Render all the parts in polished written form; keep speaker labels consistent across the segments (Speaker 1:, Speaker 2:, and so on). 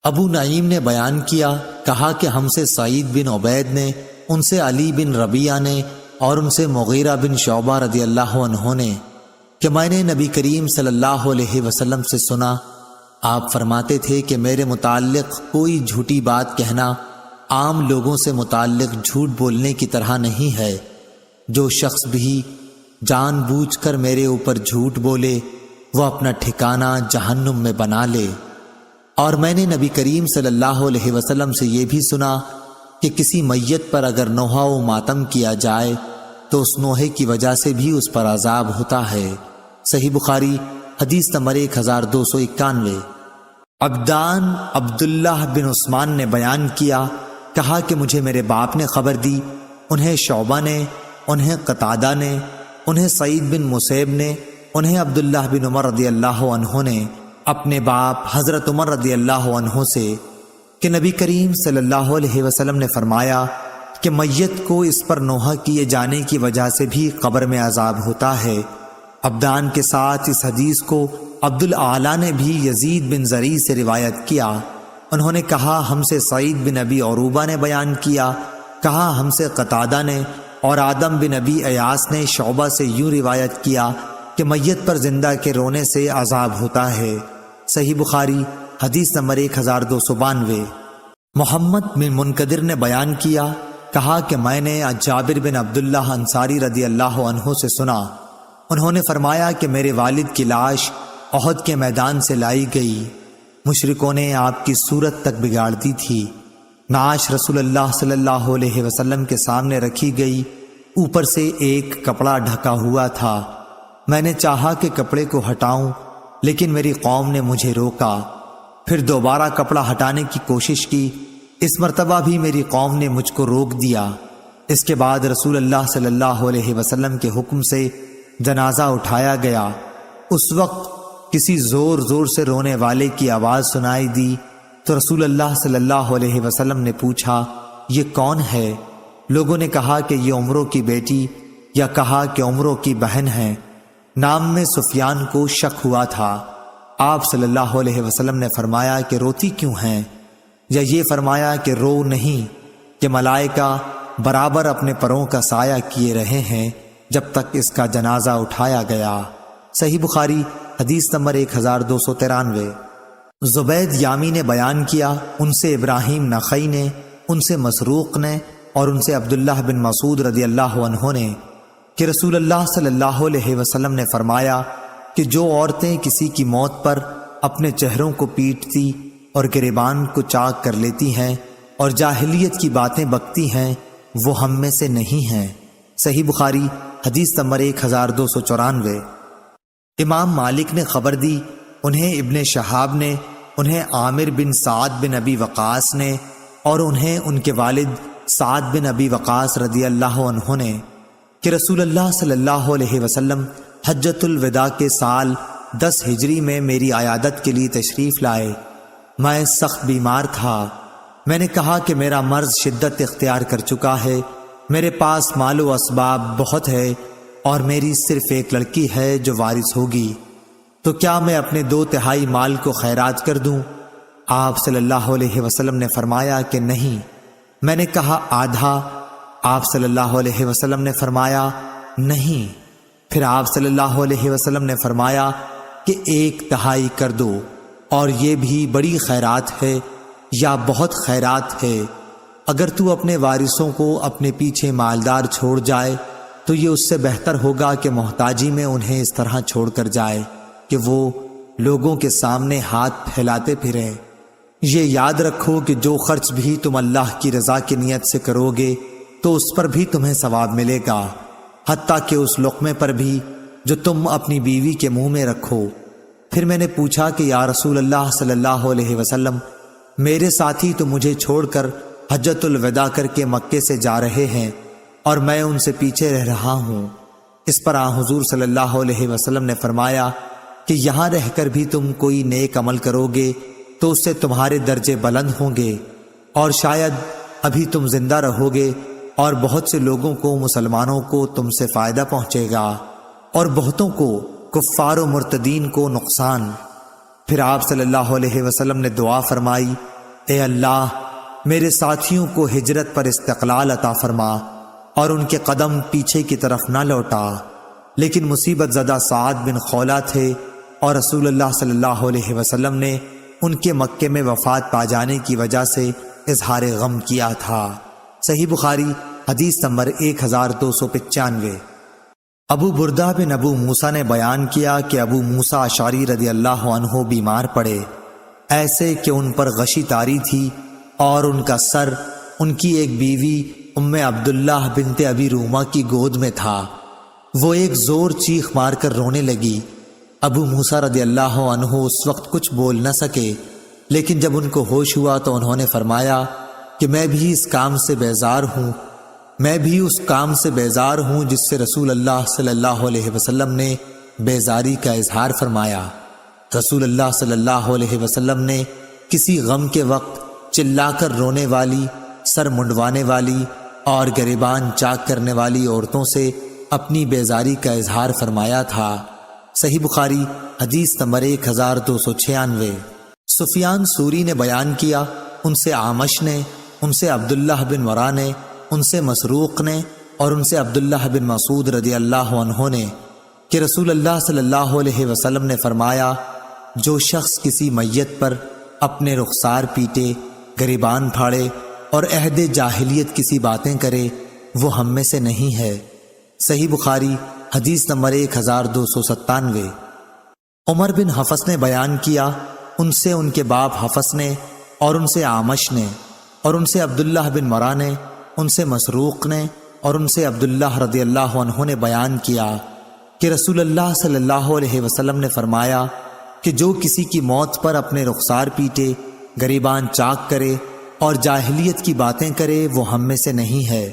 Speaker 1: ابو نعیم نے بیان کیا، کہا کہ ہم سے سعید بن عبید نے، ان سے علی بن ربیعہ نے، اور ان سے مغیرہ بن شعبہ رضی اللہ عنہ نے کہ میں نے نبی کریم صلی اللہ علیہ وسلم سے سنا، آپ فرماتے تھے کہ میرے متعلق کوئی جھوٹی بات کہنا عام لوگوں سے متعلق جھوٹ بولنے کی طرح نہیں ہے۔ جو شخص بھی جان بوجھ کر میرے اوپر جھوٹ بولے وہ اپنا ٹھکانہ جہنم میں بنا لے۔ اور میں نے نبی کریم صلی اللہ علیہ وسلم سے یہ بھی سنا کہ کسی میت پر اگر نوحہ و ماتم کیا جائے تو اس نوحے کی وجہ سے بھی اس پر عذاب ہوتا ہے۔ صحیح بخاری حدیث نمبر 1291۔ عبدان عبداللہ بن عثمان نے بیان کیا، کہا کہ مجھے میرے باپ نے خبر دی، انہیں شعبہ نے، انہیں قتادہ نے، انہیں سعید بن مسیب نے، انہیں عبداللہ بن عمر رضی اللہ عنہ نے اپنے باپ حضرت عمر رضی اللہ عنہ سے کہ نبی کریم صلی اللہ علیہ وسلم نے فرمایا کہ میت کو اس پر نوحہ کیے جانے کی وجہ سے بھی قبر میں عذاب ہوتا ہے۔ عبدان کے ساتھ اس حدیث کو عبدالعالی نے بھی یزید بن زریع سے روایت کیا۔ انہوں نے کہا ہم سے سعید بن ابی عروبہ نے بیان کیا، کہا ہم سے قتادہ نے اور آدم بن ابی ایاس نے شعبہ سے یوں روایت کیا کہ میت پر زندہ کے رونے سے عذاب ہوتا ہے۔ صحیح بخاری حدیث نمبر 1292۔ محمد بن منقدر نے بیان کیا، کہا کہ میں نے جابر بن عبداللہ انصاری رضی اللہ عنہ سے سنا، انہوں نے فرمایا کہ میرے والد کی لاش احد کے میدان سے لائی گئی، مشرکوں نے آپ کی صورت تک بگاڑ دی تھی۔ نعش رسول اللہ صلی اللہ علیہ وسلم کے سامنے رکھی گئی، اوپر سے ایک کپڑا ڈھکا ہوا تھا۔ میں نے چاہا کہ کپڑے کو ہٹاؤں لیکن میری قوم نے مجھے روکا، پھر دوبارہ کپڑا ہٹانے کی کوشش کی، اس مرتبہ بھی میری قوم نے مجھ کو روک دیا۔ اس کے بعد رسول اللہ صلی اللہ علیہ وسلم کے حکم سے جنازہ اٹھایا گیا۔ اس وقت کسی زور زور سے رونے والے کی آواز سنائی دی تو رسول اللہ صلی اللہ علیہ وسلم نے پوچھا یہ کون ہے؟ لوگوں نے کہا کہ یہ عمرو کی بیٹی، یا کہا کہ عمرو کی بہن ہے۔ نام میں سفیان کو شک ہوا تھا۔ آپ صلی اللہ علیہ وسلم نے فرمایا کہ روتی کیوں ہیں؟ یا یہ فرمایا کہ رو نہیں کہ ملائکہ برابر اپنے پروں کا سایہ کیے رہے ہیں جب تک اس کا جنازہ اٹھایا گیا۔ صحیح بخاری حدیث نمبر 1293۔ زبید یامی نے بیان کیا، ان سے ابراہیم نخعی نے، ان سے مسروق نے اور ان سے عبداللہ بن مسعود رضی اللہ عنہ نے کہ رسول اللہ صلی اللہ علیہ وسلم نے فرمایا کہ جو عورتیں کسی کی موت پر اپنے چہروں کو پیٹتی اور گریبان کو چاک کر لیتی ہیں اور جاہلیت کی باتیں بکتی ہیں وہ ہم میں سے نہیں ہیں۔ صحیح بخاری حدیث نمبر 1294۔ امام مالک نے خبر دی، انہیں ابن شہاب نے، انہیں عامر بن سعد بن ابی وقاص نے اور انہیں ان کے والد سعد بن ابی وقاص رضی اللہ عنہ نے کہ رسول اللہ صلی اللہ علیہ وسلم حجۃ الوداع کے سال 10 ہجری میں میری عیادت کے لیے تشریف لائے۔ میں سخت بیمار تھا۔ میں نے کہا کہ میرا مرض شدت اختیار کر چکا ہے، میرے پاس مال و اسباب بہت ہے اور میری صرف ایک لڑکی ہے جو وارث ہوگی، تو کیا میں اپنے 2/3 مال کو خیرات کر دوں؟ آپ صلی اللہ علیہ وسلم نے فرمایا کہ نہیں۔ میں نے کہا آدھا؟ آپ صلی اللہ علیہ وسلم نے فرمایا نہیں۔ پھر آپ صلی اللہ علیہ وسلم نے فرمایا کہ 1/3 کر دو، اور یہ بھی بڑی خیرات ہے یا بہت خیرات ہے۔ اگر تو اپنے وارثوں کو اپنے پیچھے مالدار چھوڑ جائے تو یہ اس سے بہتر ہوگا کہ محتاجی میں انہیں اس طرح چھوڑ کر جائے کہ وہ لوگوں کے سامنے ہاتھ پھیلاتے پھریں۔ یہ یاد رکھو کہ جو خرچ بھی تم اللہ کی رضا کی نیت سے کرو گے تو اس پر بھی تمہیں ثواب ملے گا، حتیٰ کہ اس لقمے پر بھی جو تم اپنی بیوی کے منہ میں رکھو۔ پھر میں نے پوچھا کہ یا رسول اللہ صلی اللہ علیہ وسلم، میرے ساتھی تو مجھے چھوڑ کر حجۃ الوداع کر کے مکے سے جا رہے ہیں اور میں ان سے پیچھے رہ رہا ہوں۔ اس پر حضور صلی اللہ علیہ وسلم نے فرمایا کہ یہاں رہ کر بھی تم کوئی نیک عمل کرو گے تو اس سے تمہارے درجے بلند ہوں گے، اور شاید ابھی تم زندہ رہو گے اور بہت سے لوگوں کو، مسلمانوں کو تم سے فائدہ پہنچے گا اور بہتوں کو، کفار و مرتدین کو نقصان۔ پھر آپ صلی اللہ علیہ وسلم نے دعا فرمائی اے اللہ میرے ساتھیوں کو ہجرت پر استقلال عطا فرما اور ان کے قدم پیچھے کی طرف نہ لوٹا۔ لیکن مصیبت زدہ سعد بن خولہ تھے اور رسول اللہ صلی اللہ علیہ وسلم نے ان کے مکے میں وفات پا جانے کی وجہ سے اظہار غم کیا تھا۔ صحیح بخاری حدیث نمبر 1295۔ ابو بردہ بن ابو موسیٰ نے بیان کیا کہ ابو موسیٰ اشعری رضی اللہ عنہ بیمار پڑے، ایسے کہ ان پر غشی طاری تھی اور ان کا سر ان کی ایک بیوی ام عبداللہ بنت ابی رومہ کی گود میں تھا۔ وہ ایک زور چیخ مار کر رونے لگی۔ ابو موسیٰ رضی اللہ عنہ اس وقت کچھ بول نہ سکے، لیکن جب ان کو ہوش ہوا تو انہوں نے فرمایا کہ میں بھی اس کام سے بیزار ہوں، میں بھی اس کام سے بیزار ہوں جس سے رسول اللہ صلی اللہ علیہ وسلم نے بیزاری کا اظہار فرمایا۔ رسول اللہ صلی اللہ علیہ وسلم نے کسی غم کے وقت چلا کر رونے والی، سر منڈوانے والی اور گریبان چاک کرنے والی عورتوں سے اپنی بیزاری کا اظہار فرمایا تھا۔ صحیح بخاری حدیث نمبر 1296۔ سفیان ثوری نے بیان کیا، ان سے اعمش نے، ان سے عبداللہ بن ورا نے، ان سے مسروق نے اور ان سے عبداللہ بن مسعود رضی اللہ عنہ نے کہ رسول اللہ صلی اللہ علیہ وسلم نے فرمایا، جو شخص کسی میت پر اپنے رخسار پیٹے، گریبان پھاڑے اور عہد جاہلیت کسی باتیں کرے وہ ہم میں سے نہیں ہے۔ صحیح بخاری حدیث نمبر 1297۔ عمر بن حفص نے بیان کیا، ان سے ان کے باپ حفص نے اور ان سے اعمش نے اور ان سے عبداللہ بن مرا نے، ان سے مسروق نے اور ان سے عبداللہ رضی اللہ عنہ نے بیان کیا کہ رسول اللہ صلی اللہ علیہ وسلم نے فرمایا کہ جو کسی کی موت پر اپنے رخسار پیٹے، گریبان چاک کرے اور جاہلیت کی باتیں کرے وہ ہم میں سے نہیں ہے۔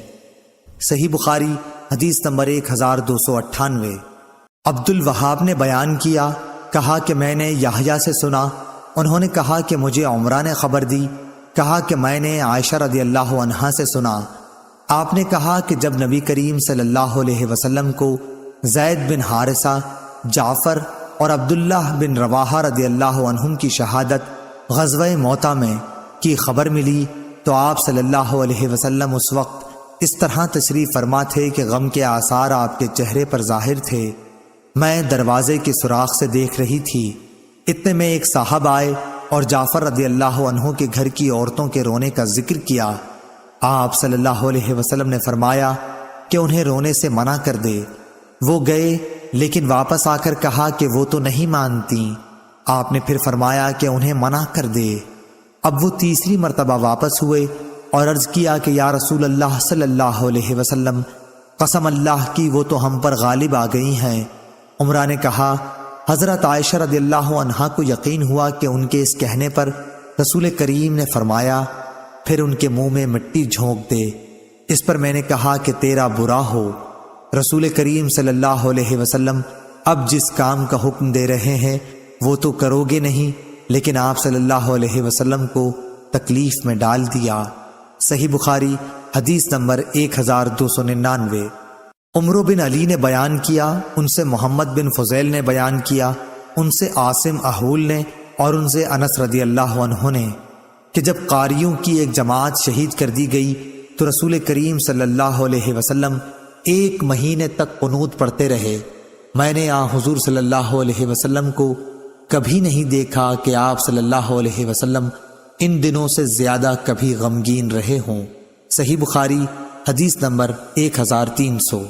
Speaker 1: صحیح بخاری حدیث نمبر 1298۔ عبد الوہاب نے بیان کیا، کہا کہ میں نے یحییٰ سے سنا، انہوں نے کہا کہ مجھے عمرہ نے خبر دی، کہا کہ میں نے عائشہ رضی اللہ عنہا سے سنا، آپ نے کہا کہ جب نبی کریم صلی اللہ علیہ وسلم کو زید بن حارثہ، جعفر اور عبداللہ بن رواحہ رضی اللہ عنہم کی شہادت غزوہ موطا میں کی خبر ملی تو آپ صلی اللہ علیہ وسلم اس وقت اس طرح تشریف فرما تھے کہ غم کے آثار آپ کے چہرے پر ظاہر تھے۔ میں دروازے کے سوراخ سے دیکھ رہی تھی، اتنے میں ایک صاحب آئے اور جعفر رضی اللہ عنہ کے گھر کی عورتوں کے رونے کا ذکر کیا۔ آپ صلی اللہ علیہ وسلم نے فرمایا کہ انہیں رونے سے منع کر دے۔ وہ گئے لیکن واپس آ کر کہا کہ وہ تو نہیں مانتی۔ آپ نے پھر فرمایا کہ انہیں منع کر دے۔ اب وہ تیسری مرتبہ واپس ہوئے اور عرض کیا کہ یا رسول اللہ صلی اللہ علیہ وسلم، قسم اللہ کی وہ تو ہم پر غالب آ گئی ہیں۔ عمرہ نے کہا، حضرت عائشہ رضی اللہ عنہا کو یقین ہوا کہ ان کے اس کہنے پر رسول کریم نے فرمایا پھر ان کے منہ میں مٹی جھونک دے۔ اس پر میں نے کہا کہ تیرا برا ہو۔ رسول کریم صلی اللہ علیہ وسلم اب جس کام کا حکم دے رہے ہیں وہ تو کرو گے نہیں، لیکن آپ صلی اللہ علیہ وسلم کو تکلیف میں ڈال دیا۔ صحیح بخاری حدیث نمبر 1299۔ عمرو بن علی نے بیان کیا، ان سے محمد بن فضیل نے بیان کیا، ان سے عاصم احول نے اور ان سے انس رضی اللہ عنہ نے کہ جب قاریوں کی ایک جماعت شہید کر دی گئی تو رسول کریم صلی اللہ علیہ وسلم 1 مہینے تک قنوت پڑھتے رہے۔ میں نے حضور صلی اللہ علیہ وسلم کو کبھی نہیں دیکھا کہ آپ صلی اللہ علیہ وسلم ان دنوں سے زیادہ کبھی غمگین رہے ہوں۔ صحیح بخاری حدیث نمبر 1300۔